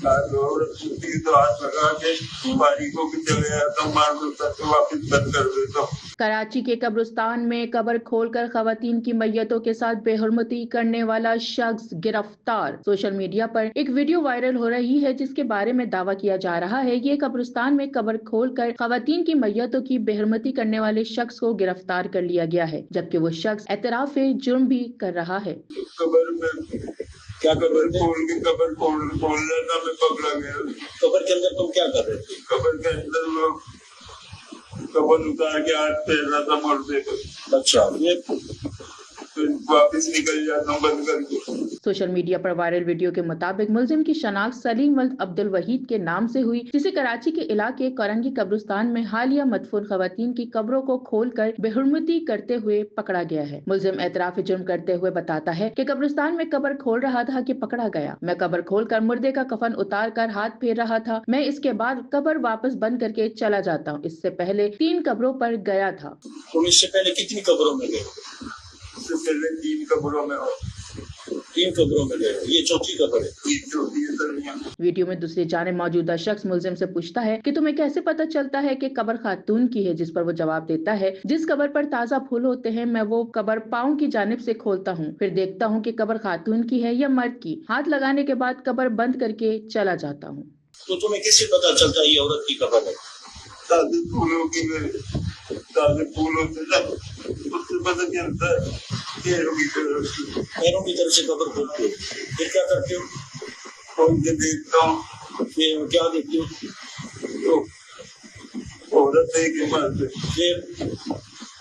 और तो हाथ लगा के बारी को भी चले जाता हूँ, मार देता तो वापिस बंद कर देता हूँ। कराची के कब्रिस्तान में कब्र खोलकर खवातीन की मैयतों के साथ बेहुरमती करने वाला शख्स गिरफ्तार। सोशल मीडिया पर एक वीडियो वायरल हो रही है जिसके बारे में दावा किया जा रहा है ये कब्रिस्तान में कब्र खोलकर खवातीन की मैयतों की बेहुरमती करने वाले शख्स को गिरफ्तार कर लिया गया है, जबकि वो शख्स एतराफ जुर्म भी कर रहा है। कब्र में क्या कब्र खोल लेता मैं पकड़ा गया। कब्र के अंदर तुम क्या कर रहे थे? कब्र के अंदर लोग कब्र उतार के हाथ फेर रहा था मुर्दे को। अच्छा, ये वापिस निकल जाता हूँ बंद करके। सोशल मीडिया पर वायरल वीडियो के मुताबिक मुलजिम की शनाख्त सलीम वल्द अब्दुल वहीद के नाम से हुई, जिसे कराची के इलाके करंगी कब्रिस्तान में हालिया मदफून खवातीन की कब्रों को खोलकर बेहुरमती करते हुए पकड़ा गया है। मुलजिम एतराफ जुर्म करते हुए बताता है कि कब्रिस्तान में कब्र खोल रहा था कि पकड़ा गया। मैं कब्र खोलकर मुर्दे का कफन उतार कर हाथ फेर रहा था। मैं इसके बाद कब्र वापस बंद करके चला जाता हूँ। इससे पहले 3 कब्रों पर गया था। इससे पहले कितनी कब्रों में गए? इससे पहले 3 कब्रों में 3 कब्रों में गए, ये चौथी कब्र है। वीडियो में दूसरी जानिब मौजूदा शख्स मुलजिम से पूछता है कि तुम्हें कैसे पता चलता है कि कब्र खातून की है, जिस पर वो जवाब देता है जिस कब्र पर ताज़ा फूल होते हैं मैं वो कब्र पाँव की जानिब से खोलता हूँ, फिर देखता हूँ कि कब्र खातून की है या मर्द की। हाथ लगाने के बाद कब्र बंद करके चला जाता हूँ। तो तुम्हें कैसे पता चलता है ये औरत की कब्र है? ताज़े फूलों की ताज़े फूल होते हैं उससे पता चलता है। पैरों की तरफ से कब्र खोलते हो, फिर क्या करते हो? खोल के देखता हूँ। फिर क्या देखते हो? तो औरत है कि मर्द? फिर